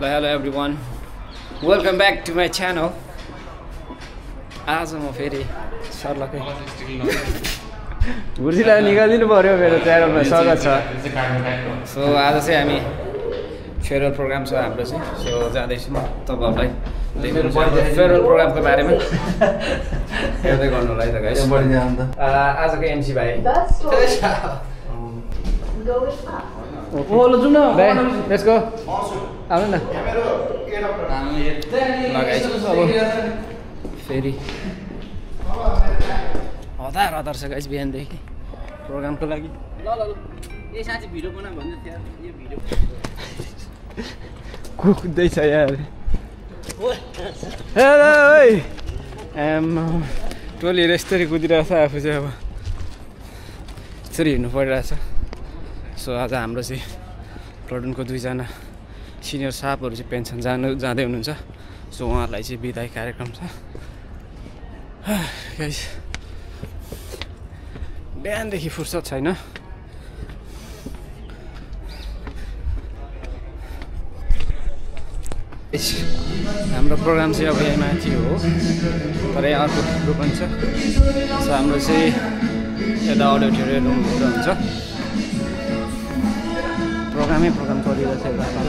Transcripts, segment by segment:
Hello everyone, welcome back to my channel. आज म फेरि सरलकै गुर्जीलाई निकालिदिनु पर्यो मेरो च्यानलमा स्वागत छ। सो आज चाहिँ हामी फेयरवेल प्रोग्राम छ हाम्रो चाहिँ। सो जाँदैछु म तपाईहरुलाई फेयरवेल प्रोग्रामको बारेमा हेर्दै गर्नुलाई त गाइस। आजको एमसी भाइ ओलो जुन लेट्स गो आउनु न लगाइछु अब फेरि हतार छ गाइस बिहानदेखि प्रोग्रामको लागि। ल ए साँच्चै भिडियो बना भन्दै थियो यो भिडियो कुक्दै छ यार। हेलो ओइ टोलीले यस्तरी कुदिरहेछ आफू चाहिँ अब यसरी हिँड्नु परिरहेछ। सो आज हाम्रो चाहिँ प्लटुनको दुईजना सिनियर साहबहरू चाहिँ पेन्सन जाँदै हुनुहुन्छ। सो उहाँहरूलाई चाहिँ बिदाई कार्यक्रम छ गाइस। बिहानदेखि फुर्सद छैन। हाम्रो प्रोग्राम चाहिँ अब यहाँ माथि हो तर यहाँ अर्को ग्रुप पनि छ। सो हाम्रो चाहिँ यता अडिटोरियम रुमहरू हुन्छ। प्रोग्राम गरिरहेछ यता।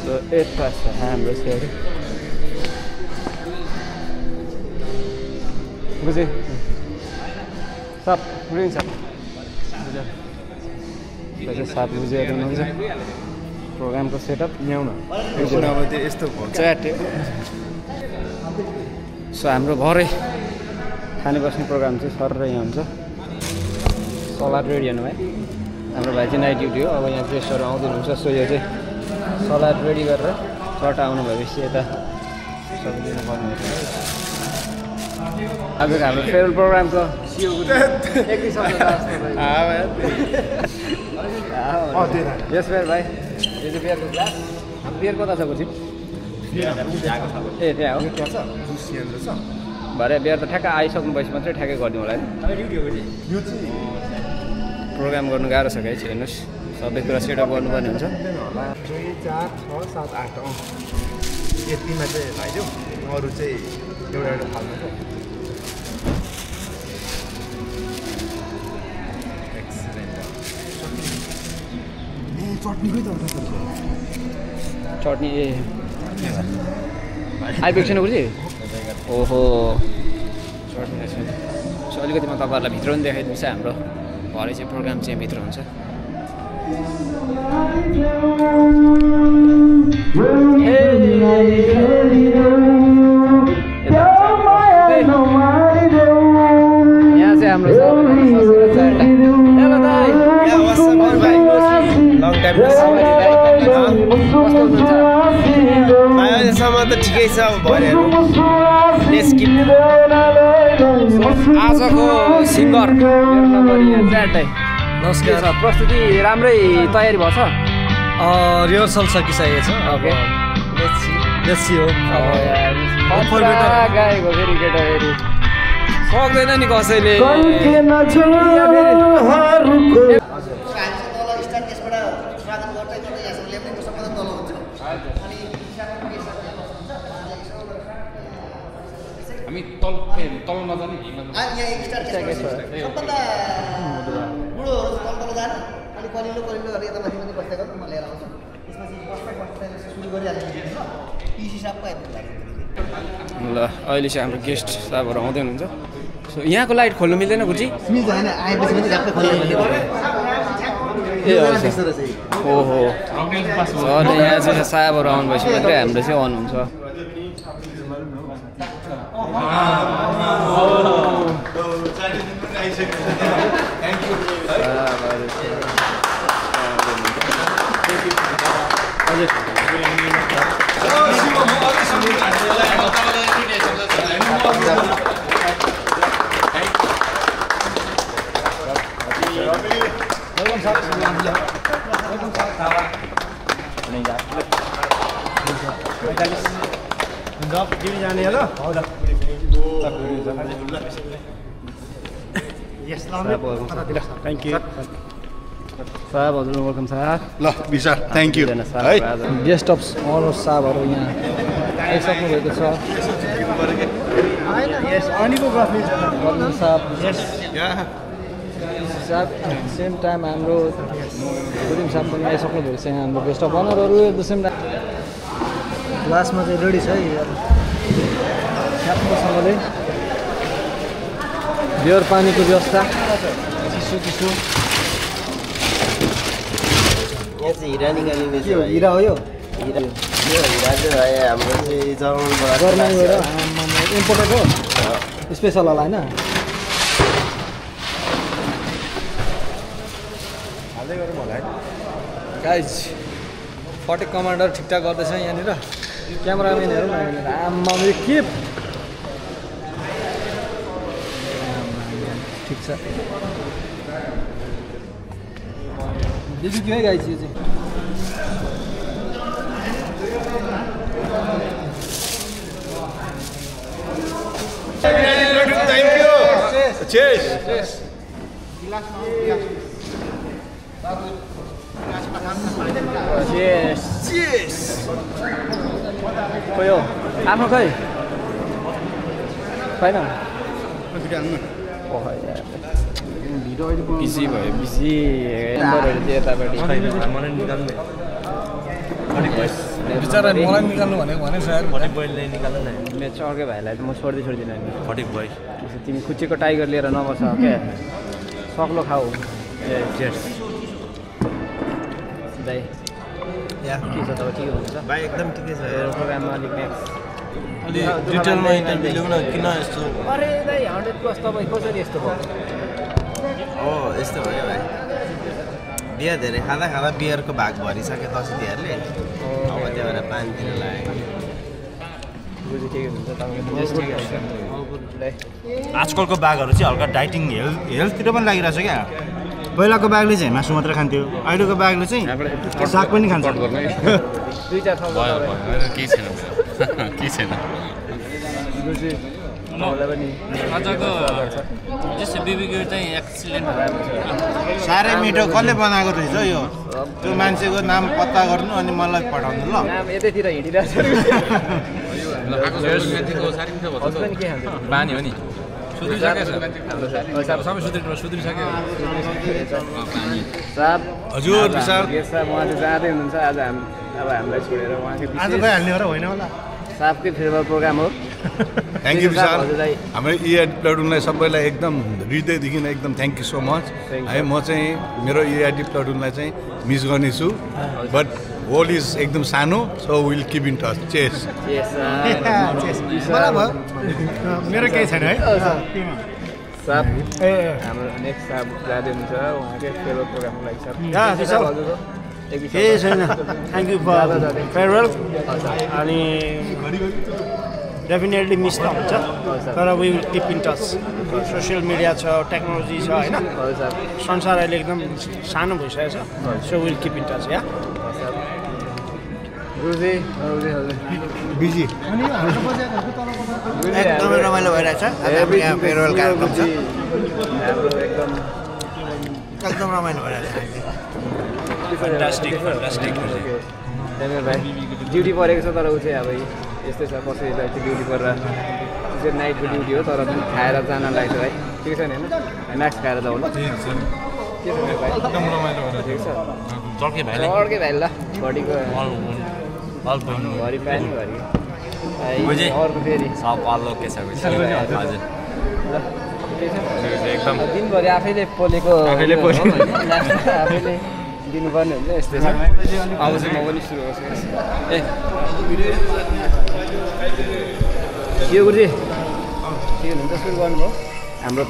So 8 past the हाम्रो चाहिँ बुझे सब ग्रिन सब बुझे साथ बुझेर हुनुहुन्छ। प्रोग्रामको सेटअप ल्याउन यस्तो च्याट। सो हाम्रो भरे खाने बस्ने प्रोग्राम चाहिँ सर र यहाँ हुन्छ। सलाद रेडी हेर्नु भाइ हाम्रो भाइ चाहिँ नाइट ड्युटी हो। अब यहाँ गेस्टहरू आउँदैनुहुन्छ। सो यो चाहिँ सलाद रेडी गरेर चट आउनु भएपछि यता सकिदिनु पर्ने हुन्छ। आजको हाम्रो फेयरवेल प्रोग्रामको यस बेर भाइ यो चाहिँ बियरको ग्लास। बियर कता छ गुची ए त्यहाँ हो भरे बियर त ठ्याक्क आइसक्नु भएपछि मात्रै ठ्याक्कै गरिदिउँ होला नि। प्रोग्राम गर्नु गाह्रो छ गाइस हेर्नुहोस्। सबै कुरा सेटअप गर्नुपर्ने हुन्छ। 2 4 6 7 8 यतिमा चाहिँ भाइदेऊ अरू चाहिँ एउटा थाल्नु त। चटनीकै त चटनी ए आइपुग्छ छैन बुझी। ओहो चटनी छ। सो अलिकति म तपाईँहरूलाई भित्र पनि देखाइदिन्छु। हाम्रो भरे चाहिँ प्रोग्राम चाहिँ भित्र हुन्छ। यहाँ चाहिँ हाम्रो आजसम्म त ठिकै छ भरेहरू। आजको सिङ्गर मेरो नम्बर च्याटै। नमस्कार। प्रस्तुति राम्रै तयारी भएछ। रिहर्सल सकिसकेको छ। ओके लेट्स सी हो गाएको फेरि केटा फेरि सक्दैन नि कसैले। हामी तल नजाने ल अहिले चाहिँ हाम्रो गेस्ट साहबहरू आउँदै हुनुहुन्छ। सो यहाँको लाइट खोल्नु मिल्दैन गुची। ए ओहो यहाँ चाहिँ साहबहरू आउनु भएपछि मात्रै हाम्रो चाहिँ अन हुन्छ। जाने ल Thank you. साहब हजुर वेलकम साहब ल विशाल थ्याङ्क यू है गेस्ट अफ अनर साहबहरू यहाँ आइसक्नु भएको छ साहब साहब सेम टाइम हाम्रो गुरुङ साहब पनि आइसक्नु भएको छ यहाँ हाम्रो गेस्ट अफ अनरहरू एट द सेम टाइम क्लासमा चाहिँ रेडी छ है राम्रोसँगले बियर पानीको व्यवस्था चिसो चिसो हिरा निकालिने के हो हिरा हो यो हिरा चाहिँ भयो हाम्रो चाहिँ जर्मनबाट इम्पोर्टेड हो स्पेसल होला होइन गाइज फटेक कमान्डर ठिकठाक गर्दैछ यहाँनिर क्यामराम्यानहरू यहाँनिर आम्मा के ठिक छ देखियो है गाइज यो चाहिँ थ्याङ्क यू चेस खोइ हो आफ्नो खै छैन बिजी भयो बिजी नम्बरहरू चाहिँ यतापट्टि बिचरा मलाई निकाल्नु भनेको भने सर म्याच अर्कै भाइलाई त म छोड्दिनँ नि फटिक भयो तिमी खुच्चेको टाइगर लिएर नबस क्या सक्लो खाऊ दाइ के छ तब के हुन्छ भाइ एकदम ठिकै छ प्रोग्राममा अलिक नेक्स्ट डिटेलमा इन्टरभ्यू लिउँ न किन यस्तो अरे दाइ 100+ तपाईँ कसरी यस्तो भयो हो यस्तो भयो भाइ बियर धेरै खाँदा खाँदा बियरको भाग भरिसक्यो दसैँतिहारले अब त्यो भएर पानी दिन लाग्यो बुझी ठिकै हुन्छ तपाईँको ठिकै हुन्छ आजकलको बाघहरू चाहिँ हल्का डाइटिङ हेल्थतिर पनि लागिरहेछ क्या पहिलाको बाघले चाहिँ मासु मात्र खान्थ्यो अहिलेको बाघले चाहिँ साग पनि खान्छ दुई चार ठाउँ केही छैन केही छैन आजको जस्तो बिबिक्यू चाहिँ एक्सिलेन्ट साह्रै मिठो कसले बनाएको रहेछ यो त्यो मान्छेको नाम पत्ता गर्नु अनि मलाई पठाउनु ल नाम यतैतिर हिँडिरहेछ बानी हो नि सबै सुध्रिसक्यो साहब हजुर विशाल साहब उहाँ चाहिँ जाँदै हुनुहुन्छ आज अब हामीलाई छोडेर उहाँकै आज गइहाल्ने हो र होइन होला साहबकै फेरवेल प्रोग्राम हो थ्याङ्क यू विशाल हाम्रो इआइडी प्लाटुनलाई सबैलाई एकदम हृदयदेखि एकदम थ्याङ्क यू सो मच है म चाहिँ मेरो इआइडी प्लाटुनलाई चाहिँ मिस गर्नेछु बट होल इज एकदम सानो so will keep in touch चेस मेरो केही छैन है साहब हाम्रो नेक्स्ट साहब जाँदै हुनुहुन्छ उहाँकै फेरवेल प्रोग्रामको लागि साहब केही छैन थ्याङ्क यू फर फेयरवेल अनि डेफिनेटली मिस त हुन्छ तर we will keep in touch social media छ टेक्नोलोजी छ होइन संसार अहिले एकदम सानो भइसकेको छ so will keep in touch या बिजी एकदमै रमाइलो भइरहेछ यहाँ फेयरवेल कार्यक्रम छ एकदम रमाइलो भइरहेछ फ्यान्टास्टिक भाइ ड्युटी परेको छ तर ऊ चाहिँ अब यस्तै छ कसैलाई चाहिँ ड्युटी परेर चाहिँ नाइटको ड्युटी हो तर पनि खाएर जान लाग्छ है ठिक छ नि होइन म्याक्स खाएर जाउँ ल के छ भाइ एकदम रमाइलो ठिक छ चर्के भाइ अर्कै भाइ ल घडीको घरि पानी घरि अर्को फेरि एकदम दिनभरि आफैले पोलेको आफैले दिनुपर्ने हुन्छ यस्तै छ अब चाहिँ म पनि सुरु गर्छु ए यो गुरुजी के हुनुहुन्छ सुरु गर्नुभयो हाम्रो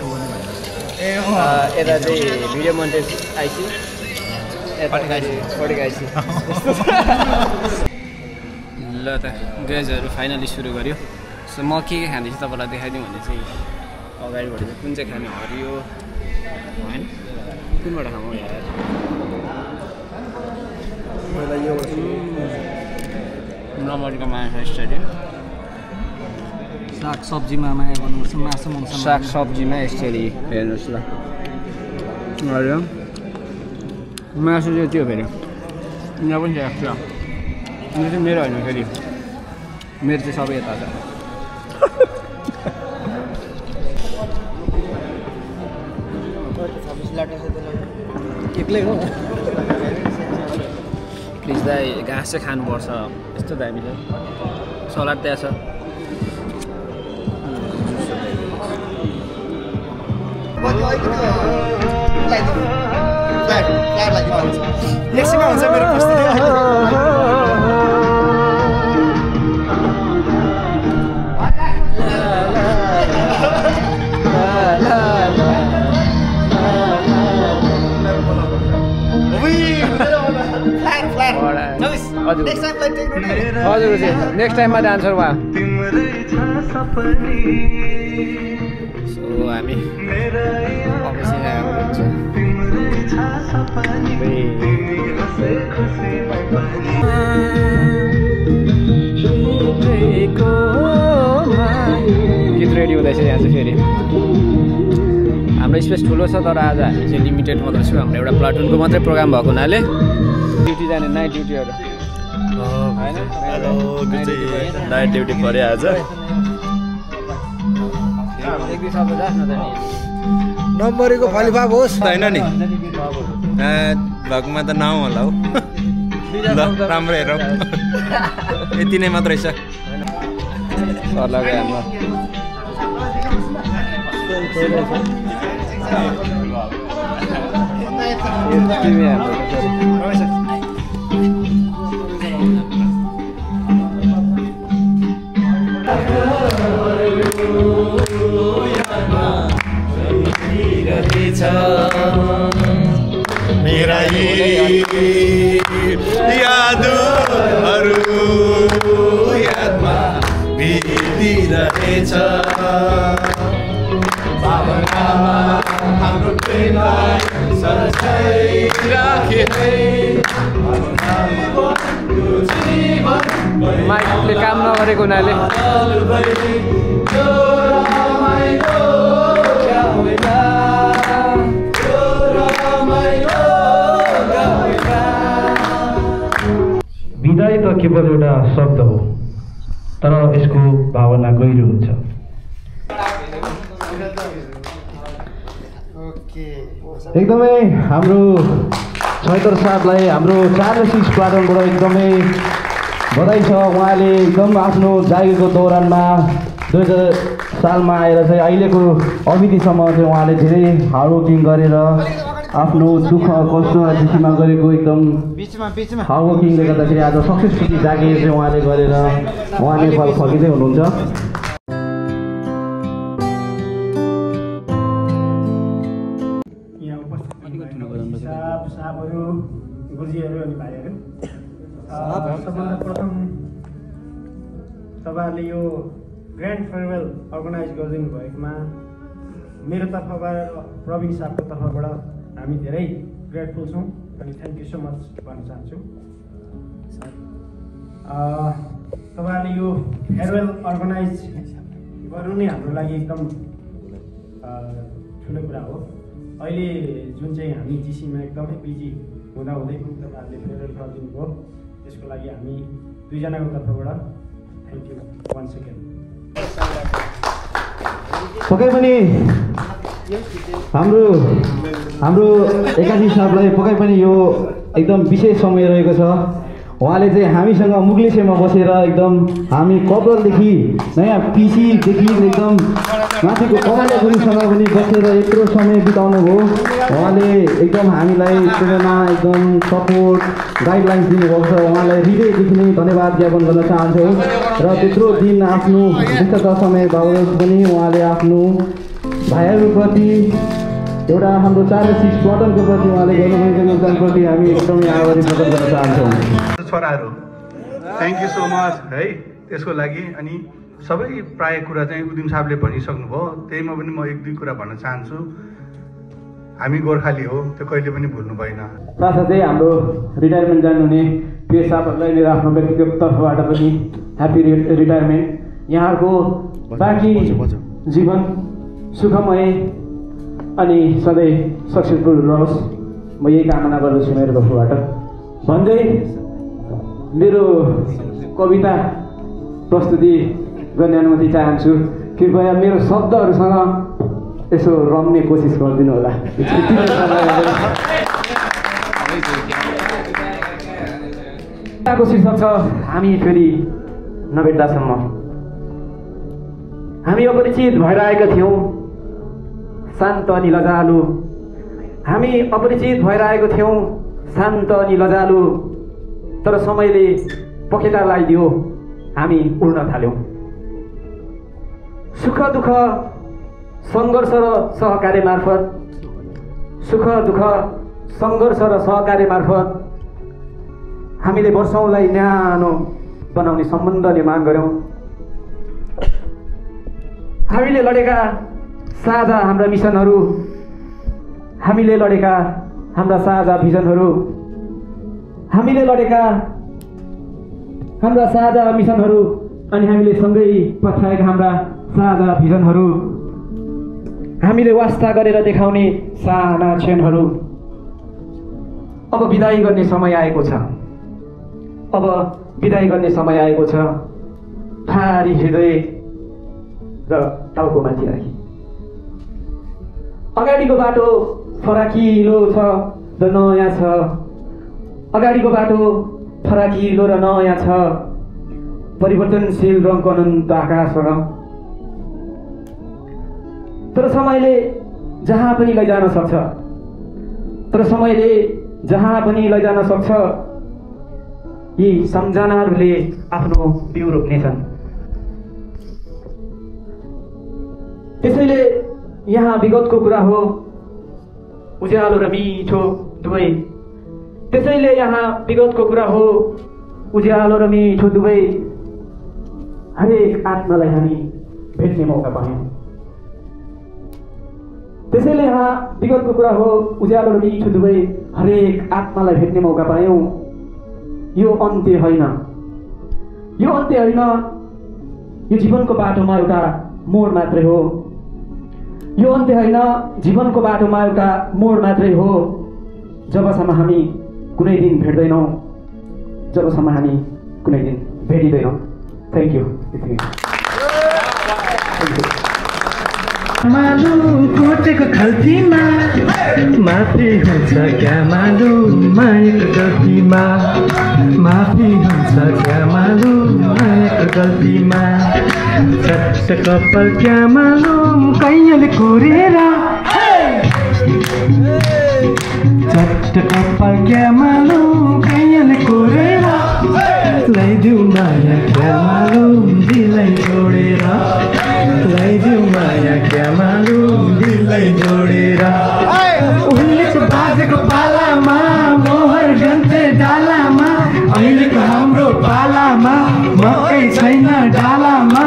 यता चाहिँ भिडियो मोन्टेज आइसी पढेको आइसी ल त गेजहरू फाइनली सुरु गऱ्यो सो म के खाँदैछु तपाईँलाई देखाइदिउँ भने चाहिँ अगाडिबाट चाहिँ कुन चाहिँ खाने हरियो होइन कुनबाट खाउँ यार नम्बरको माछा स्टोरी साग सब्जीमा माया गर्नुपर्छ मासु मांस साग सब्जीमा यसरी हेर्नुहोस् ल मासु चाहिँ त्यो फेरि यहाँ पनि छ एक्स्ट्रा यो चाहिँ मेरो होइन फेरि मेरो चाहिँ सबै यता छ एक्लै हो प्लिज दाइ घाँस चाहिँ खानुपर्छ यस्तो दामी छ सलाद त्यहाँ छ एकछिनमा हुन्छ मेरो प्रस्तुति हजुर नेक्स्ट टाइममा डान्सर वा सो हामी गीत रेडी हुँदैछ यहाँ चाहिँ फेरि हाम्रो स्पेस ठुलो छ तर आज हामी चाहिँ लिमिटेड मात्रै छौँ हाम्रो एउटा प्लाटुनको मात्रै प्रोग्राम भएको हुनाले ड्युटी जाने नाइट ड्युटीहरू नाइट ड्युटी पऱ्यो आज एक दुई शब्द जास् न त नि नम्बरीको फलिफाप होस् होइन नि भगमा त नआउँ होला हौ ल राम्रो हेरौँ यति नै मात्रै छ सरलाई गयो हाम्रो मेरा यादहरू यादमा बितिरहेछ भावनामा हाम्रो प्रेमलाई सजाइराखे माइकले काम नगरेको हुनाले विदाई त केवल एउटा शब्द हो तर यसको भावना गहिरो हुन्छ एकदमै हाम्रो छैतर साहबलाई हाम्रो 406 प्लाटुनबाट एकदमै बधाई छ उहाँले एकदम आफ्नो जागिरको दौरानमा 2000 सालमा आएर चाहिँ अहिलेको अवधिसम्म चाहिँ उहाँले धेरै हार्डवर्किङ गरेर आफ्नो दुःख कष्ट जिसीमा गरेको एकदम हार्डवर्किङले गर्दाखेरि आज सक्सेसफुली जागिर चाहिँ उहाँले गरेर उहाँले फल फर्किँदै हुनुहुन्छ गुरुजीहरू अनि भाइहरू सबभन्दा प्रथम तपाईँहरूले यो ग्रान्ड फेयरवेल अर्गनाइज गरिदिनु भएकोमा मेरो तर्फबाट प्रवीण साहबको तर्फबाट हामी धेरै ग्रेटफुल छौँ अनि थ्याङ्क यू सो मच भन्न चाहन्छु तपाईँहरूले यो फेयरवेल अर्गनाइज गर्नु नै हाम्रो लागि एकदम ठुलो कुरा हो अहिले जुन चाहिँ हामी जिसीमा एकदमै बिजी हुँदाहुँदै पनि तपाईँहरूले फेयरवेल गरिदिनु भयो त्यसको लागि हामी दुईजनाको तर्फबाट थ्याङ्क यू वान सेकेन्ड पक्कै पनि हाम्रो एकाजी साहबलाई पक्कै पनि यो एकदम विशेष समय रहेको छ उहाँले चाहिँ हामीसँग मुग्लेसेमा बसेर एकदम हामी कपालदेखि नयाँ पिसीदेखि एकदम माथिको कमाले गुरुसँग पनि बसेर यत्रो समय बिताउनु भयो उहाँले एकदम हामीलाई प्रेरणा एकदम सपोर्ट गाइडलाइन्स दिनुभएको छ उहाँलाई हृदयदेखि नै धन्यवाद ज्ञापन गर्न चाहन्छौँ र त्यत्रो दिन आफ्नो व्यस्तता समय बावजुद पनि उहाँले आफ्नो भाइहरूप्रति एउटा हाम्रो 406 प्लाटुनको प्रति उहाँले गर्नुभएको योगदानप्रति हामी एकदमै आभारी प्रकट गर्न चाहन्छौँ छोराहरू थ्याङ्क यू सो मच है त्यसको लागि अनि सबै प्रायः कुरा चाहिँ उदिम साहबले भनिसक्नुभयो त्यहीमा पनि म एक दुई कुरा भन्न चाहन्छु हामी गोर्खाली हो त्यो कहिले पनि भुल्नु भएन साथसाथै हाम्रो रिटायरमेन्ट जानुहुने पेस साहबहरूलाई मेरो आफ्नो व्यक्तिगत तर्फबाट पनि ह्याप्पी रिटायरमेन्ट यहाँहरूको बाँकी जीवन सुखमय अनि सधैँ सक्सेसफुल रहोस् म यही कामना गर्दछु मेरो तर्फबाट भन्दै मेरो कविता प्रस्तुति गर्ने अनुमति चाहन्छु। कृपया मेरो शब्दहरूसँग यसो रम्ने कोसिस गरिदिनु होला। को शीर्षक छ हामी फेरि नभेट्दासम्म। हामी अपरिचित भएर आएका थियौँ, शान्त अनि लजालु। हामी अपरिचित भएर आएको थियौँ, शान्त अनि लजालु। तर समयले पखेटा लगाइदियो, हामी उड्न थाल्यौँ। सुख दुःख सङ्घर्ष र सहकार्य मार्फत, सुख दुःख सङ्घर्ष र सहकार्य मार्फत हामीले वर्षौँलाई न्यानो बनाउने सम्बन्ध निर्माण गऱ्यौँ। हामीले लडेका साझा हाम्रा मिसनहरू, हामीले लडेका हाम्रा साझा भिजनहरू, हामीले लडेका हाम्रा साझा मिसनहरू अनि हामीले सँगै पछ्याएका हाम्रा साझा भिजनहरू, हामीले वास्ता गरेर देखाउने साना क्षणहरू। अब बिदाई गर्ने समय आएको छ, अब बिदाई गर्ने समय आएको छ। भारी हृदय र टाउकोमाथि राखी अगाडिको बाटो फराकिलो छ र नयाँ छ, अगाडिको बाटो फराकिलो र नयाँ छ। परिवर्तनशील रङको अनन्त आकाशसँग, तर समयले जहाँ पनि लैजान सक्छ, तर समयले जहाँ पनि लैजान सक्छ। यी सम्झनाहरूले आफ्नो बिउ रोप्नेछन्। त्यसैले यहाँ विगतको कुरा हो उज्यालो र मिठो दुवै। त्यसैले यहाँ विगतको कुरा हो उज्यालो र मिठो दुवै। हरेक आत्मालाई हामी भेट्ने मौका पायौँ। त्यसैले यहाँ विगतको कुरा हो उज्यालो र मिठो दुवै। हरेक आत्मालाई भेट्ने मौका पायौँ। यो अन्त्य होइन, यो अन्त्य होइन, यो जीवनको बाटोमा एउटा मोड मात्रै हो। यो अन्त्य होइन, जीवनको बाटोमा एउटा मोड मात्रै हो। जबसम्म हामी कुनै दिन भेट्दैनौँ, जबसम्म हामी कुनै दिन भेटिँदैनौँ। Thank you. मालु कोटेको खल्तीमा माफी हुन्छ क्या मालु मायाको गल्तीमा, माफी हुन्छ क्या मालु मायाको गल्तीमा। चट्ट कपाल क्या मालु कैयले कोरेर, चट्ट कपाल क्या मालु कैयले कोरेर। लैदेऊ माया क्या मालु दिललाई जोडेर, लैदेऊ माया क्या मालु दिललाई जोडेर। उहिलेको बाजेको पालामा मोहर गन्थे डालामा, अहिलेको हाम्रो पालामा मकै छैन डालामा।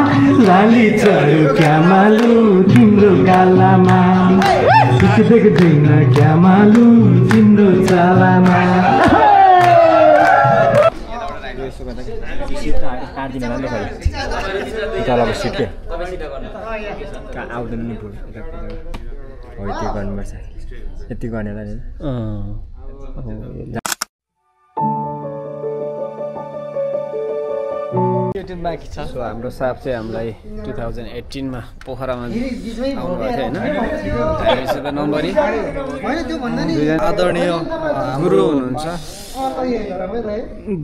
लाली चढ्यो क्या मालु तिम्रो गालामा, देख्दैन क्या मालु तिम्रो चालामा। आउँदैन नि हो त्यो गर्नुपर्छ, यति गर्नेलाई बाँकी छ। सो हाम्रो साहब चाहिँ हामीलाई 2018 पोखरामा आउनुभएको थियो होइन। हामीसित नम्बरी आदरणीय गुरु हुनुहुन्छ।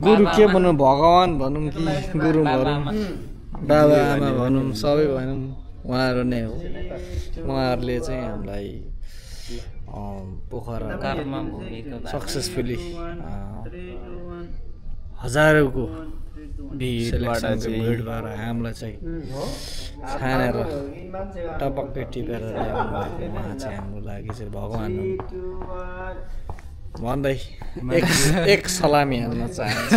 गुरु के भनौँ, भगवान् भनौँ कि गुरु भनौँ, बाबा आमा भनौँ, सबै भनौँ, उहाँहरू नै हो। उहाँहरूले चाहिँ हामीलाई पोखरा सक्सेसफुली हजारौँको भिडबाट हामीलाई चाहिँ छानेर टपक्कै टिपेर उहाँ चाहिँ हाम्रो लागि चाहिँ भगवान् हुन् भन्दै एक सलामी हाल्न चाहन्छु।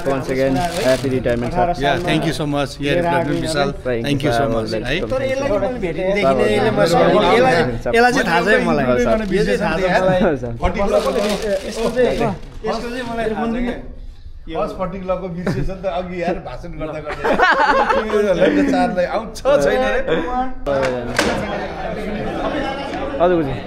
once again happy retirement sir. Yeah, thank you so much. Yeah, Vishal, thank you so much. यसलाई चाहिँ थाहा छैन मलाई, यो चाहिँ थाहा छ मलाई। फर्स्ट पर्टिकुलरको बिर्सेछ नि त अघि यार भाषण गर्दा गर्दै चारलाई आउँछ छैन रे। हजुर बुझेँ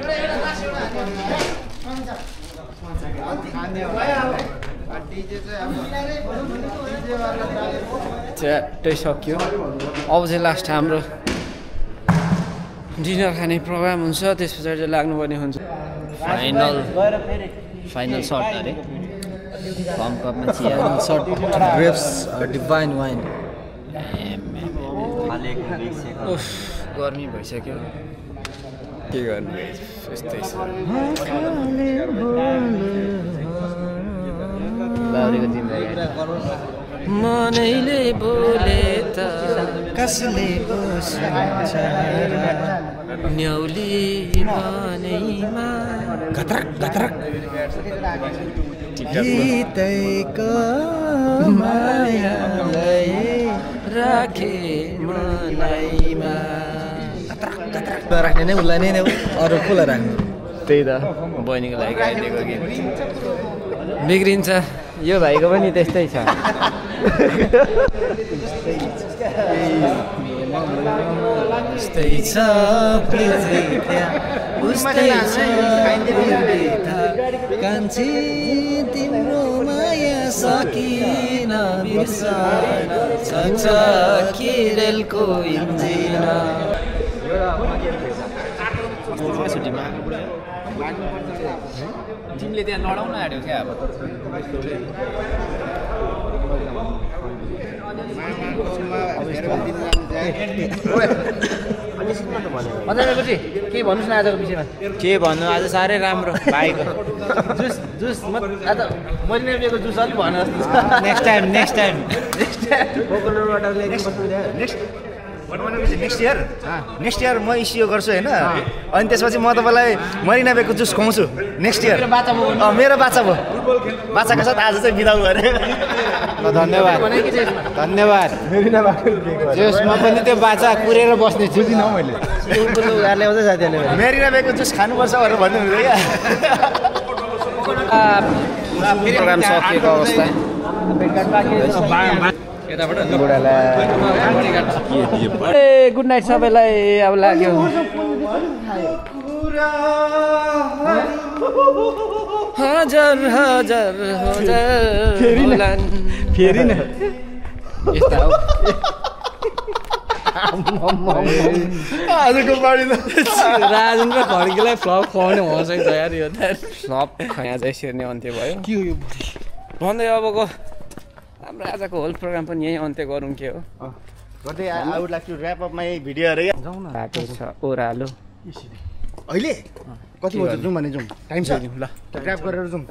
च्याट्टै सक्यो अब चाहिँ लास्ट हाम्रो डिनर खाने प्रोग्राम हुन्छ त्यस पछाडि चाहिँ लाग्नुपर्ने हुन्छ फाइनल सर्ट अरे फर्म कपमा चिया सर्ट ग्रेप्स डिभाइन वाइन गर्मी भइसक्यो के गर्नु यस्तै छ बाउरीको जिम्मेवारी मनैले बोले त कसले बस्छ न्याउली मनैमा घत्रक घत्रक गीतैको मायालाई राखे मनैमा राख्ने नै उसलाई नै अरू कसलाई राख्नु त्यही त बहिनीको लागि गाइदिएको गीत बिग्रिन्छ यो भाइको पनि त्यस्तै छ उस्तै छ कान्छी तिम्रो माया सकिन बिर्सन छ किरेलको इन्जिन तिमीले त्यहाँ लडाउन आँट्यो क्या अब हजुर के भन्नुहोस् न आजको विषयमा के भन्नु आज साह्रै राम्रो भाइको जुस जुस आज मैले लिएको जुस अलिक भन्नु नेक्स्ट टाइम नेक्स्ट इयर म इस्यु गर्छु होइन अनि त्यसपछि म तपाईँलाई मरिना बेको जुस खुवाउँछु नेक्स्ट इयर मेरो बाचा भयो बाचाको साथ आज चाहिँ बिदा गरेँ धन्यवाद धन्यवाद जुसमा पनि त्यो बाचा कुरेर बस्ने छु किन मैले ल्याउँदै साथीहरूले मेरिना बेको जुस खानुपर्छ भनेर भन्नुहुँदै क्या प्रोग्राम सकिएको अवस्था गुड नाइट सबैलाई अब लाग्यो हजार हजार फेरि न यस्ता हो आजको पार्टी त राजन र खड्कीलाई फ्लप खुवाउने हुनसक्छ यार यो फ्लप यहाँ चाहिँ सिर्ने अन्त्य भयो के हो यो भन्दै अबको हाम्रो आजको होल प्रोग्राम पनि यहीँ अन्त्य गरौँ के हो गर्दै I would like to wrap up my video अरे जाउँ न बाटो छ ओह्रालो अहिले कति बजी जाउँ भने जाउँ टाइम छ ल ग्र्याब गरेर जाउँ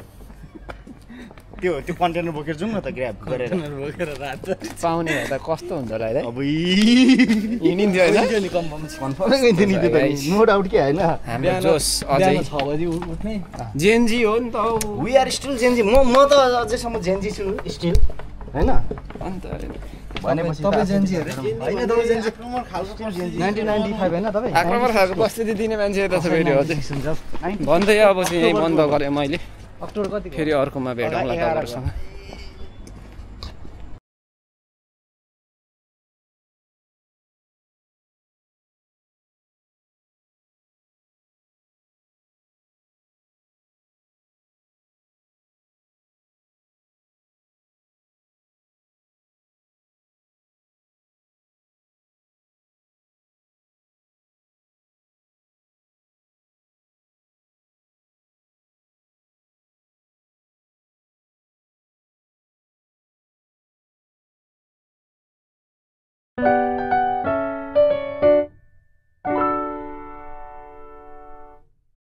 त्यो कन्टेनर बोकेर जाउँ न त ग्र्याब गरेर बोकेर रात पाउने त कस्तो हुन्छ होला है अब हिँडिन्थ्यो होइन कन्फर्मै गइन्थ्यो नि त्यो त नो डाउट के होइन हाम्रो जोस अझै 6 बजी उठ्ने जेनजी हो नि त वी आर स्टिल जेनजी म त अझैसम्म जेनजी छु स्टिल होइन अन्त भनेपछि तपाईँ जेनजी होइन तपाईँ जेनजी आक्रमण खालको 1995 होइन तपाईँ आक्रमण खालको बस्ती दिने मान्छे त छ फेरि अझै भन्दै अब चाहिँ यही बन्द गरेँ मैले अक्टोबर कति फेरि अर्कोमा भेटौँला तपाईँहरूसँग